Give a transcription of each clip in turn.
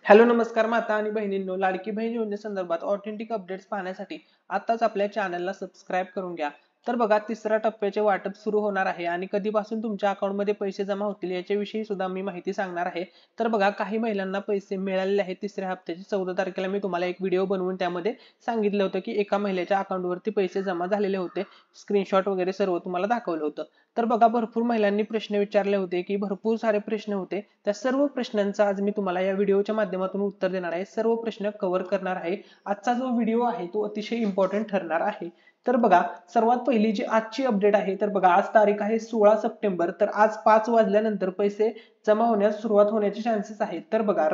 Hello नमस्कार माता आणि बहिणींनो, लाडकी बहीण योजनेसंदर्भात ऑथेंटिक अपडेट्स पाहण्यासाठी आताच आपल्या चॅनलला सबस्क्राईब करून घ्या. तर बघा, तिसऱ्या टप्प्याचे वाटप सुरू होणार आहे आणि कधीपासून तुमच्या अकाउंटमध्ये पैसे जमा होतील याच्याविषयी सुद्धा मी माहिती सांगणार आहे. तर बघा, काही महिलांना पैसे मिळालेले आहेत. तिसऱ्या हप्त्याची 14 तारखेला मी तुम्हाला एक व्हिडिओ बनवून त्यामध्ये सांगितलं होतं की एका महिलेच्या अकाउंटवरती पैसे जमा झालेले होते. स्क्रीनशॉट वगैरे सर्व तुम्हाला दाखवलं होतं. तर बघा, भरपूर महिलांनी प्रश्न विचारले होते की भरपूर सारे प्रश्न होते. त्या सर्व प्रश्नांचा आज मी तुम्हाला या व्हिडिओच्या माध्यमातून उत्तर देणार आहे. सर्व प्रश्न कव्हर करणार आहे. आजचा जो व्हिडिओ आहे तो अतिशय इम्पॉर्टंट ठरणार आहे. तर बघा, सर्वात पहिली जी आजची अपडेट आहे, तर बघा, आज तारीख आहे 16 सप्टेंबर. तर आज 5 वाजल्यानंतर पैसे जमा होण्यास सुरुवात होण्याचे चान्सेस आहेत. तर बघा,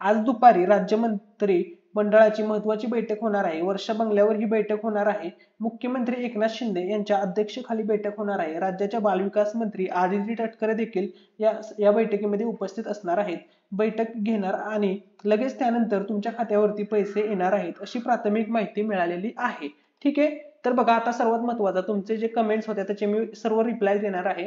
आज दुपारी राज्यमंत्री मंडळाची महत्वाची बैठक होणार आहे. वर्षा बंगल्यावर ही बैठक होणार आहे. मुख्यमंत्री एकनाथ शिंदे यांच्या अध्यक्षतेखाली बैठक होणार आहे. राज्याच्या बालविकास मंत्री आदिती तटकरे देखील या बैठकीमध्ये उपस्थित असणार आहेत. बैठक घेणार आणि लगेच त्यानंतर तुमच्या खात्यावरती पैसे येणार आहेत, अशी प्राथमिक माहिती मिळालेली आहे. ठीक आहे. तर बघा, आता सर्वात महत्वाचं, तुमचे जे कमेंट्स होते त्याचे मी सर्व रिप्लाय देणार आहे.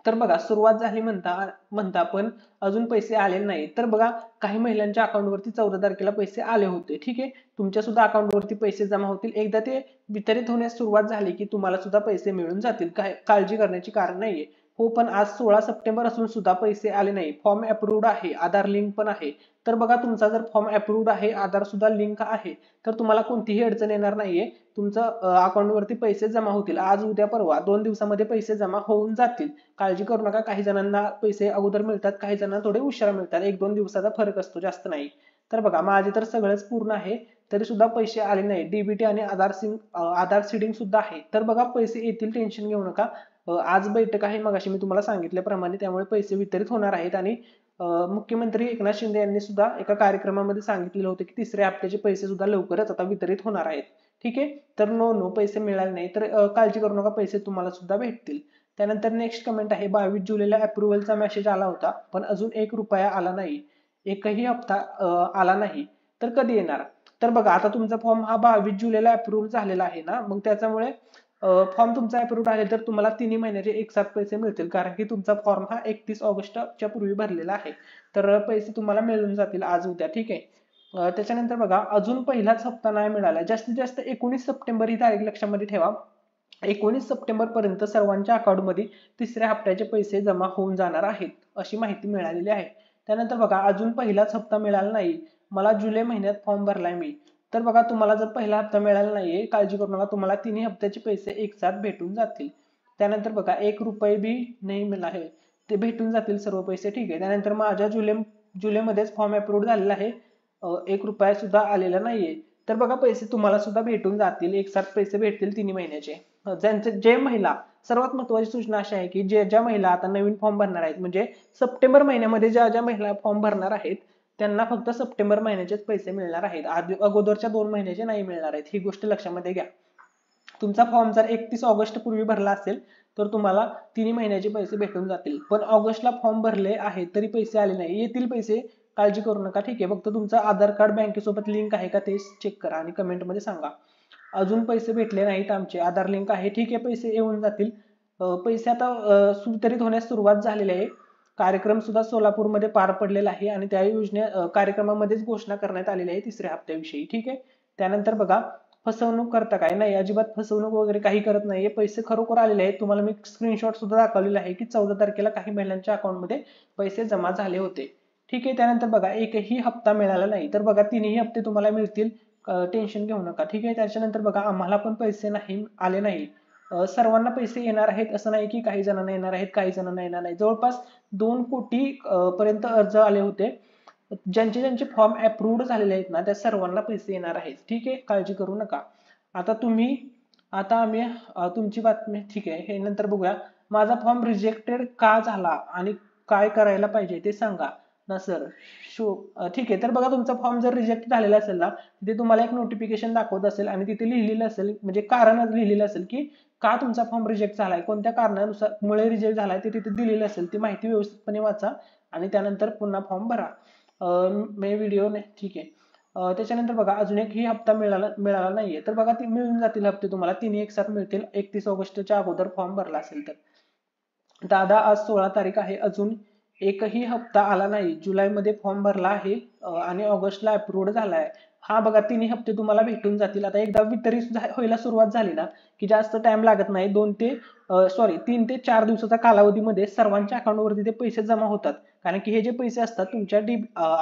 तर बघा, सुरुवात झाली म्हणता म्हणता पण अजून पैसे आले नाही. तर बघा, काही महिलांच्या अकाउंटवरती 14 तारखेला पैसे आले होते. ठीक आहे. तुमच्या सुद्धा अकाउंटवरती पैसे जमा होतील. एकदा ते वितरित होण्यास सुरुवात झाली की तुम्हाला सुद्धा पैसे मिळून जातील. काय काळजी करण्याची कारण नाहीये. हो, पण आज 16 सप्टेंबर असून सुद्धा पैसे आले नाही. फॉर्म अप्रूव्ड आहे, आधार लिंक पण आहे. तर बघा, तुमचा जर फॉर्म अप्रूव्ड आहे, आधार सुद्धा लिंक आहे, तर तुम्हाला कोणतीही अडचण येणार नाहीये. तुमचं अकाउंटवरती पैसे जमा होतील. आज उद्या परवा 2 दिवसामध्ये पैसे जमा होऊन जातील. काळजी करू नका. काही जणांना पैसे अगोदर मिळतात, काही जणांना थोडे उशिरा मिळतात. 1-2 दिवसाचा फरक असतो, जास्त नाही. तर बघा, माझे तर सगळंच पूर्ण आहे, तरी सुद्धा पैसे आले नाही. डीबीटी आणि आधार सीडिंग सुद्धा आहे. तर बघा, पैसे येतील, टेन्शन घेऊ नका. आज बैठक आहे मगाशी मी तुम्हाला सांगितल्याप्रमाणे, त्यामुळे पैसे वितरित होणार आहेत. आणि मुख्यमंत्री एकनाथ शिंदे यांनी सुद्धा एका कार्यक्रमामध्ये सांगितलेलं होतं की तिसऱ्या हप्त्याचे पैसे सुद्धा लवकरच आता वितरित होणार आहेत. ठीक आहे. तर नो पैसे मिळाले नाही तर काळजी करू नका, पैसे तुम्हाला सुद्धा भेटतील. त्यानंतर नेक्स्ट कमेंट आहे, 22 जुलैला अप्रुव्हलचा मेसेज आला होता पण अजून 1 रुपया आला नाही. एकही हप्ता आला नाही. तर कधी येणार? तर बघा, आता तुमचा फॉर्म हा 22 जुलैला अप्रूव्ह झालेला आहे ना, मग त्याच्यामुळे फॉर्म तुमचा अप्रूव्ह आहे तर तुम्हाला तिन्ही महिन्याचे एकसाथ पैसे मिळतील, कारण की तुमचा फॉर्म हा 31 ऑगस्टच्या पूर्वी भरलेला आहे. तर पैसे तुम्हाला मिळून जातील आज उद्या. ठीक आहे. त्याच्यानंतर बघा, अजून पहिलाच हप्ता नाही मिळाला. जास्तीत जास्त 19 सप्टेंबर ही तारीख लक्षामध्ये ठेवा. 19 सप्टेंबर पर्यंत सर्वांच्या अकाउंटमध्ये तिसऱ्या हप्त्याचे पैसे जमा होऊन जाणार आहेत, अशी माहिती मिळालेली आहे. त्यानंतर बघा, अजून पहिलाच हप्ता मिळाला नाही. मला जुलै महिन्यात फॉर्म भरलाय मी. तर बघा, तुम्हाला जर पहिला हप्ता मिळाला नाहीये, काळजी करू नका, तुम्हाला तिन्ही हप्त्याचे पैसे एकसाथ भेटून जातील. त्यानंतर बघा, 1 रुपये बी नाही मिळाले, ते भेटून जातील सर्व पैसे. ठीक आहे. त्यानंतर माझ्या जुलैमध्येच फॉर्म अप्रूव्ह झालेला आहे. 1 रुपया सुद्धा आलेला नाहीये. तर बघा, पैसे तुम्हाला सुद्धा भेटून जातील, एकसाथ पैसे भेटतील तिन्ही महिन्याचे. जे महिला, सर्वात महत्वाची सूचना अशी आहे की ज्या महिला आता नवीन फॉर्म भरणार आहेत, म्हणजे सप्टेंबर महिन्यामध्ये ज्या महिला फॉर्म भरणार आहेत, त्यांना फक्त सप्टेंबर महिन्याचेच पैसे मिळणार आहेत. अगोदरच्या 2 महिन्याचे नाही मिळणार आहेत. ही गोष्ट लक्षामध्ये घ्या. तुमचा फॉर्म जर 31 ऑगस्ट पूर्वी भरला असेल तर तुम्हाला तिन्ही महिन्याचे पैसे भेटून जातील. पण ऑगस्टला फॉर्म भरले आहेत तरी पैसे आले नाही, येतील पैसे, काळजी करू नका. ठीक आहे. फक्त तुमचं आधार कार्ड बँकेसोबत लिंक आहे का ते चेक करा आणि कमेंटमध्ये सांगा. अजून पैसे भेटले नाहीत, आमचे आधार लिंक आहे. ठीक आहे, पैसे येऊन जातील. पैसे आता वितरित होण्यास सुरुवात झालेली आहे. कार्यक्रम सुद्धा सोलापूरमध्ये पार पडलेला आहे आणि त्या कार्यक्रमामध्येच घोषणा करण्यात आलेली आहे तिसऱ्या हप्त्याविषयी. ठीक आहे. त्यानंतर बघा, फसवणूक करता काय? नाही, अजिबात फसवणूक वगैरे काही करत नाहीये. पैसे खरोखर आलेले आहेत. तुम्हाला मी स्क्रीनशॉट सुद्धा दाखवलेला आहे की 14 तारखेला काही महिलांच्या अकाउंटमध्ये पैसे जमा झाले होते. ठीक आहे. त्यानंतर बघा, एकही हप्ता मिळाला नाही. तर बघा, तिन्ही हप्ते तुम्हाला मिळतील, टेन्शन घेऊ नका. ठीक आहे. त्याच्यानंतर बघा, आम्हाला पण पैसे नाही आले नाही. सर्वांना पैसे येणार आहेत असं नाही की काही जणांना येणार आहेत, काही जणांना येणार नाही. जवळपास 2 कोटी पर्यंत अर्ज आले होते. ज्यांचे फॉर्म अप्रूव्ड झालेले आहेत ना, त्या सर्वांना पैसे येणार आहेत. ठीक आहे, काळजी करू नका. आता आम्ही तुमची बातमी, ठीक आहे, हे नंतर बघूया. माझा फॉर्म रिजेक्टेड का झाला आणि काय करायला पाहिजे ते सांगा ना सर. ठीक आहे. तर बघा, तुमचा फॉर्म जर रिजेक्ट झालेला असेल ना, तिथे तुम्हाला एक नोटिफिकेशन दाखवत असेल आणि तिथे लिहिलेलं असेल, म्हणजे कारण लिहिलेलं असेल की का तुमचा फॉर्म रिजेक्ट झालाय, कोणत्या कारणानुसार मुळे रिजेक्ट झालाय ते तिथे दिलेलं असेल. ती माहिती व्यवस्थितपणे वाचा आणि त्यानंतर पुन्हा फॉर्म भरा. मे व्हिडिओ नाही. ठीक आहे. त्याच्यानंतर बघा, अजून एकही हप्ता मिळाला नाहीये. तर बघा, ती मिळून जातील हप्ते तुम्हाला, तिन्ही एकसाथ मिळतील 31 ऑगस्टच्या अगोदर फॉर्म भरला असेल तर. दादा, आज 16 तारीख आहे, अजून एकही हप्ता आला नाही. जुलैमध्ये फॉर्म भरला आहे आणि ऑगस्टला अप्रूव्ड झाला आहे. हा बघा, तिन्ही हप्ते तुम्हाला भेटून जातील. आता एकदा वितरित व्हायला सुरुवात झाली ना की जास्त टाइम लागत नाही. 3 ते 4 दिवसाच्या कालावधीमध्ये सर्वांच्या अकाउंटवरती ते पैसे जमा होतात. कारण की हे जे पैसे असतात तुमच्या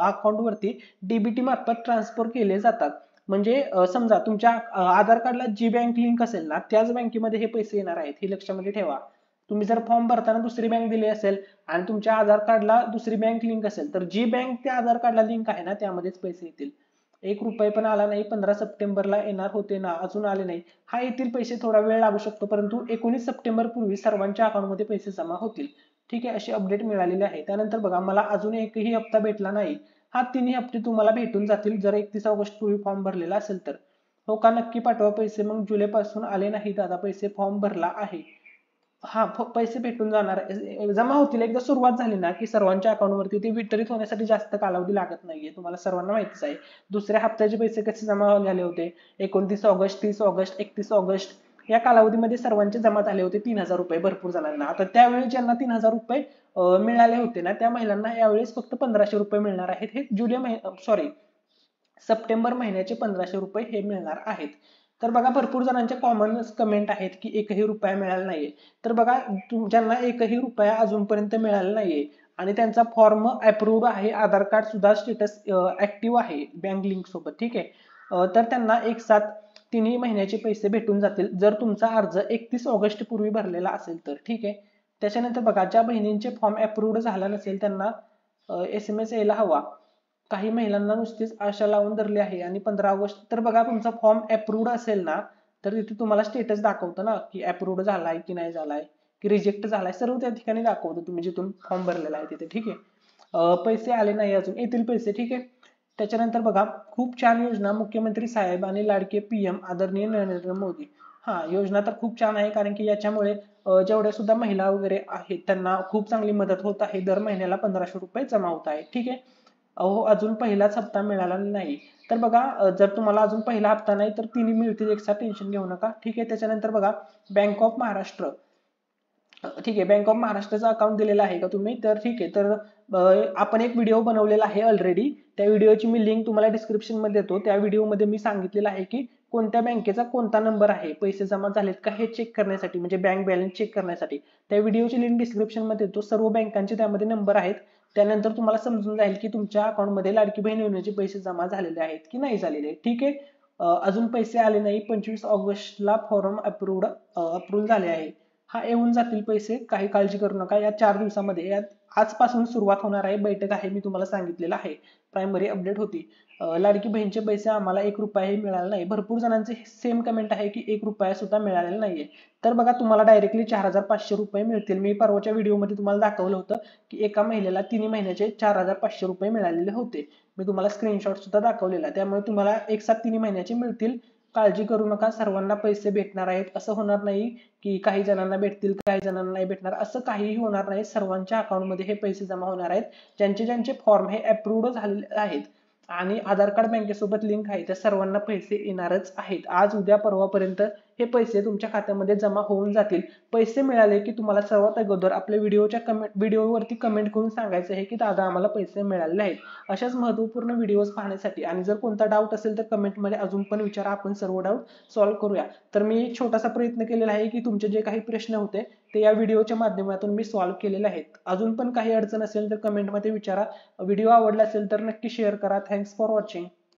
अकाउंटवरती डीबीटी मार्फत ट्रान्सफर केले जातात. म्हणजे समजा तुमच्या आधार कार्डला जी बँक लिंक असेल ना त्याच बँकेमध्ये हे पैसे येणार आहेत, हे लक्षामध्ये ठेवा. तुम्ही जर फॉर्म भरताना दुसरी बँक दिली असेल आणि तुमच्या आधार कार्डला दुसरी बँक लिंक असेल तर जी बँक त्या आधार कार्डला लिंक आहे ना त्यामध्येच पैसे येतील. 1 रुपये पण आला नाही. 15 सप्टेंबरला येणार होते ना, अजून आले नाही. हा येतील पैसे, थोडा वेळ लागू शकतो, परंतु 19 सप्टेंबर पूर्वी सर्वांच्या अकाउंटमध्ये पैसे जमा होतील. ठीक आहे, अशी अपडेट मिळालेली आहे. त्यानंतर बघा, मला अजून एकही हप्ता भेटला नाही. हा तिन्ही हप्ते तुम्हाला भेटून जातील जर 31 ऑगस्ट पूर्वी फॉर्म भरलेला असेल तर. हो का, नक्की पाठवा पैसे. मग जुलैपासून आले नाही दादा पैसे, फॉर्म भरला आहे. हा, पैसे भेटून जाणार, जमा होतील. एकदा सुरुवात झाली ना की सर्वांच्या अकाउंटवरती ते वितरित होण्यासाठी जास्त कालावधी लागत नाहीये, तुम्हाला सर्वांना माहितीच आहे. दुसऱ्या हप्त्याचे पैसे कसे जमा झाले होते? 29 ऑगस्ट, 30 ऑगस्ट, 31 ऑगस्ट या कालावधीमध्ये सर्वांचे जमा झाले होते 3,000 रुपये भरपूर जणांना. आता त्यावेळी ज्यांना 3,000 रुपये मिळाले होते ना त्या महिलांना यावेळेस फक्त 1,500 रुपये मिळणार आहेत. हे सप्टेंबर महिन्याचे 1,500 रुपये हे मिळणार आहेत. तर बघा, भरपूर जणांचे कॉमन कमेंट आहेत की एकही रुपया मिळाला नाहीये. तर बघा, ज्यांना एकही रुपया अजूनपर्यंत मिळाला नाहीये आणि त्यांचा फॉर्म अप्रूव्ड आहे, आधार कार्ड सुद्धा स्टेटस ऍक्टिव्ह आहे बँक लिंक सोबत, ठीक आहे, तर त्यांना एक साथ तिन्ही महिन्याचे पैसे भेटून जातील जर तुमचा अर्ज 31 ऑगस्ट पूर्वी भरलेला असेल तर. ठीक आहे. त्याच्यानंतर बघा, ज्या बहिणींचे फॉर्म अप्रूव्ड झाला नसेल त्यांना SMS यायला हवा. काही महिलांना नुसतीच आशा लावून धरली आहे आणि 15 ऑगस्ट, तर बघा तुमचा फॉर्म अप्रूव्ड असेल ना तर तिथे तुम्हाला स्टेटस दाखवतं ना की अप्रूव्ड झालाय की नाही झालाय, की रिजेक्ट झालाय, सर्व त्या ठिकाणी दाखवतं तुम्ही जिथून फॉर्म भरलेला आहे तिथे. ठीक आहे. पैसे आले नाही अजून, येतील पैसे. ठीक आहे. त्याच्यानंतर बघा, खूप छान योजना मुख्यमंत्री साहेब आणि लाडके PM आदरणीय नरेंद्र मोदी. हा, योजना तर खूप छान आहे, कारण की याच्यामुळे जेवढ्या सुद्धा महिला वगैरे आहेत त्यांना खूप चांगली मदत होत आहे. दर महिन्याला 1,500 रुपये जमा होत आहे. ठीक आहे. अहो, अजून पहिलाच हप्ता मिळाला नाही. तर बघा, जर तुम्हाला अजून पहिला हप्ता नाही तर तिन्ही मिळतील एकसाथ, टेन्शन घेऊ नका. ठीक आहे. त्याच्यानंतर बघा, बँक ऑफ महाराष्ट्र. ठीक आहे, बँक ऑफ महाराष्ट्राचं अकाउंट दिलेलं आहे का तुम्ही? तर ठीक आहे. तर आपण एक व्हिडिओ बनवलेला आहे ऑलरेडी. त्या व्हिडिओची मी लिंक तुम्हाला डिस्क्रिप्शन मध्ये देतो. त्या व्हिडिओमध्ये मी सांगितलेलं आहे की कोणत्या बँकेचा कोणता नंबर आहे पैसे जमा झालेत का हे चेक करण्यासाठी, म्हणजे बँक बॅलन्स चेक करण्यासाठी. त्या व्हिडिओची लिंक डिस्क्रिप्शन मध्ये देतो. सर्व बँकांचे त्यामध्ये नंबर आहेत. त्यानंतर तुम्हाला समजून जाईल की तुमच्या अकाउंटमध्ये लाडकी बहीण योजनेचे पैसे जमा झालेले आहेत की नाही झालेले. ठीक आहे. अजून पैसे आले नाही. 25 ऑगस्टला फॉर्म अप्रूव्ह झाले आहे. हा, येऊन जातील पैसे, काही काळजी करू नका. या 4 दिवसामध्ये, यात आजपासून सुरुवात होणार आहे. बैठक आहे, मी तुम्हाला सांगितलेलं आहे. प्रायमरी अपडेट होती. लाडकी बहीणचे पैसे आम्हाला 1 रुपयाही मिळाला नाही. भरपूर जणांचे सेम कमेंट आहे की 1 रुपया सुद्धा मिळालेला नाहीये. तर बघा, तुम्हाला डायरेक्टली 4,500 रुपये मिळतील. मी परवाच्या व्हिडिओमध्ये तुम्हाला दाखवलं होतं की एका महिलेला तिन्ही महिन्याचे 4,500 रुपये मिळालेले होते. मी तुम्हाला स्क्रीनशॉट सुद्धा दाखवलेला. त्यामुळे तुम्हाला एक साथ तिन्ही महिन्याचे मिळतील. काळजी करू नका, सर्वांना पैसे भेटणार आहेत. असं होणार नाही की काही जणांना भेटतील काही जणांना नाही भेटणार, असं काहीही होणार नाही. सर्वांच्या अकाउंटमध्ये हे पैसे जमा होणार आहेत. ज्यांचे ज्यांचे फॉर्म हे अप्रूव्ड झालेले आहेत आणि आधार कार्ड बँकेसोबत लिंक आहे त्या सर्वांना पैसे येणारच आहेत. आज उद्या परवापर्यंत हे पैसे तुमच्या खात्यामध्ये जमा होऊन जातील. पैसे मिळाले की तुम्हाला सर्वात अगोदर आपल्या व्हिडिओवरती कमेंट करून सांगायचं आहे की दादा आम्हाला पैसे मिळाले आहेत. अशाच महत्त्वपूर्ण व्हिडिओज पाहण्यासाठी आणि जर कोणता डाऊट असेल तर कमेंटमध्ये अजून पण विचारा, आपण सर्व डाऊट सॉल्व्ह करूया. तर मी एक छोटासा प्रयत्न केलेला आहे की तुमचे जे काही प्रश्न होते ते या व्हिडिओच्या माध्यमातून मी सॉल्व्ह केलेले आहेत. अजून पण काही अडचण असेल तर कमेंटमध्ये विचारा. व्हिडिओ आवडला असेल तर नक्की शेअर करा. Thanks for watching.